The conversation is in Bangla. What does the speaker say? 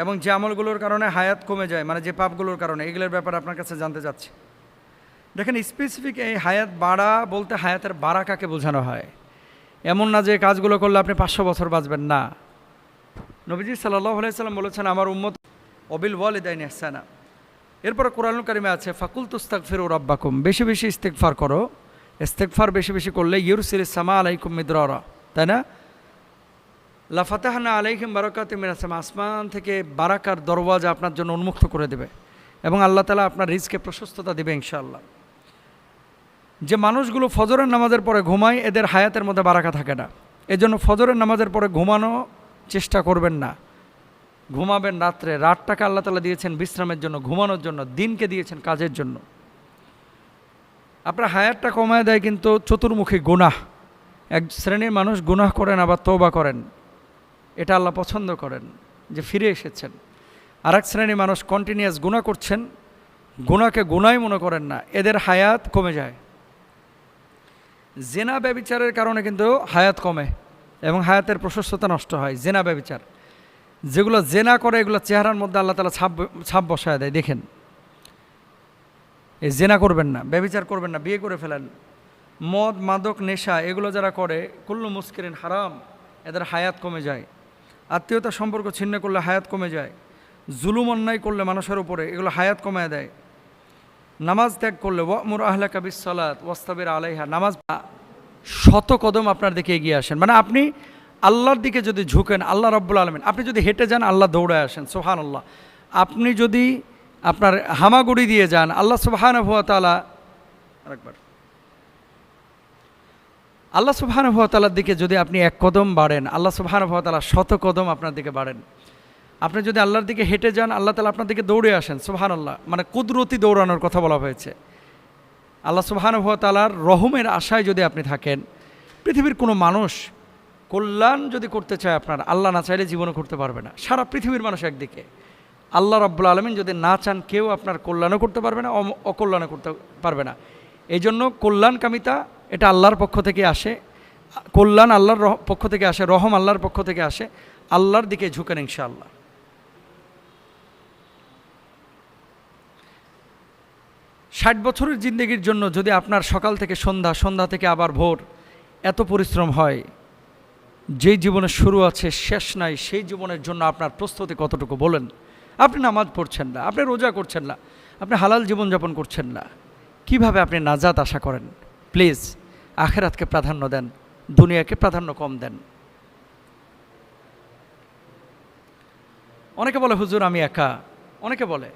এবং যে আমলগুলোর কারণে হায়াত কমে যায়, মানে যে পাপগুলোর কারণে, এগুলোর ব্যাপারে আপনার কাছে জানতে চাচ্ছি। দেখেন, স্পেসিফিক এই হায়াত বাড়া বলতে হায়াতের বাড়া কাকে বোঝানো হয়? এমন না যে কাজগুলো করলে আপনি 500 বছর বাঁচবেন, না। নবীজি সাল্লাল্লাহু আলাইহি সাল্লাম বলেছেন, আমার উম্মত অবিল ওয়ালিদাইনি ইহসানা। এরপরে কোরআনুল কারিমে আছে, ফাকুল তুস্তাগফিরু রাব্বাকুম, বেশি বেশি ইস্তেগফার করো। ইস্তেগফার বেশি বেশি করলে ইউরসিলিস সামা আলাইকুম মিদরারা, তাই না? লা ফাতাহনা আলাইহিম বারাকাতিম মিনাস সামা, আসমান থেকে বারাকার দরওয়াজা আপনার জন্য উন্মুক্ত করে দেবে এবং আল্লাহ তাআলা আপনার রিজকে প্রশস্ততা দেবে ইনশাআল্লাহ। যে মানুষগুলো ফজরের নামাজের পরে ঘুমায়, এদের হায়াতের মধ্যে বারাকা থাকে না। এজন্য ফজরের নামাজের পরে ঘুমানো চেষ্টা করবেন না। ঘুমাবেন রাত্রে। রাতটাকে আল্লাহ তাআলা দিয়েছেন বিশ্রামের জন্য, ঘুমানোর জন্য। দিনকে দিয়েছেন কাজের জন্য। আপনার হায়াতটা কমায় দেয় কিন্তু চতুর্মুখী গুনাহ। এক শ্রেণীর মানুষ গুনাহ করেন আবার তওবা করেন, এটা আল্লাহ পছন্দ করেন যে ফিরে এসেছেন। আর এক শ্রেণীর মানুষ কন্টিনিউয়াস গুনাহ করছেন, গুনাহকে গুনাহই মনে করেন না, এদের হায়াত কমে যায়। জেনা ব্যভিচারের কারণে কিন্তু হায়াত কমে এবং হায়াতের প্রশস্ততা নষ্ট হয়। জেনা ব্যভিচার, যেগুলো জেনা করে, এগুলো চেহারার মধ্যে আল্লাহ তাআলা ছাপ বসায় দেয়। দেখেন, এই জেনা করবেন না, ব্যভিচার করবেন না, বিয়ে করে ফেলেন। মদ, মাদক, নেশা এগুলো যারা করে, কুল্লু মুস্কিরিন হারাম, এদের হায়াত কমে যায়। আত্মীয়তা সম্পর্ক ছিন্ন করলে হায়াত কমে যায়। জুলুম অন্যায় করলে মানুষের উপরে, এগুলো হায়াত কমায় দেয়। নামাজ ত্যাগ করলে, ওয়ামুর আহলাকা বিসসালাত ওয়াসতাবির আলাইহা, নামাজ, শত কদম আপনার দিকে এগিয়ে আসেন। মানে আপনি আল্লাহর দিকে যদি ঝুঁকেন, আল্লাহ রাব্বুল আলামিন, আপনি যদি হেঁটে যান, আল্লাহ দৌড়ায় আসেন, সুবহানাল্লাহ। আপনি যদি আপনার হামাগুড়ি দিয়ে যান, আল্লাহ সুবহানাহু ওয়া তাআলা, আরেকবার, আল্লাহ সুবহানাহু ওয়া তাআলার দিকে যদি আপনি এক কদম বাড়েন, আল্লাহ সুবহানাহু ওয়া তাআলা শত কদম আপনার দিকে বাড়েন। আপনি যদি আল্লাহর দিকে হেঁটে যান, আল্লাহ তাআলা আপনার দিকে দৌড়ে আসেন, সুবহানাল্লাহ। মানে কুদরতি দৌড়ানোর কথা বলা হয়েছে। আল্লাহ সুবহানাহু ওয়া তাআলার রহমের আশায় যদি আপনি থাকেন, পৃথিবীর কোনো মানুষ কল্যাণ যদি করতে চায় আপনার, আল্লাহ না চাইলে জীবনও করতে পারবে না। সারা পৃথিবীর মানুষ একদিকে, আল্লাহ রাব্বুল আলামিন যদি না চান, কেউ আপনার কল্যাণও করতে পারবে না, অকল্যাণও করতে পারবে না। এই জন্য কল্যাণকামিতা এটা আল্লাহর পক্ষ থেকে আসে, কল্যাণ আল্লাহর পক্ষ থেকে আসে, রহম আল্লাহর পক্ষ থেকে আসে। আল্লাহর দিকে ঝুঁকেন ইনশাআল্লাহ। ষাট বছরের জিন্দেগির জন্য যদি আপনার সকাল থেকে সন্ধ্যা, সন্ধ্যা থেকে আবার ভোর এত পরিশ্রম হয়, যেই জীবনের শুরু আছে শেষ নাই, সেই জীবনের জন্য আপনার প্রস্তুতি কতটুকু বলেন? আপনি নামাজ পড়ছেন না, আপনি রোজা করছেন না, আপনি হালাল জীবনযাপন করছেন না, কিভাবে আপনি নাজাত আশা করেন? প্লিজ আখিরাতকে প্রাধান্য দেন, দুনিয়াকে প্রাধান্য কম দেন। অনেকে বলে হুজুর আমি একা, অনেকে বলে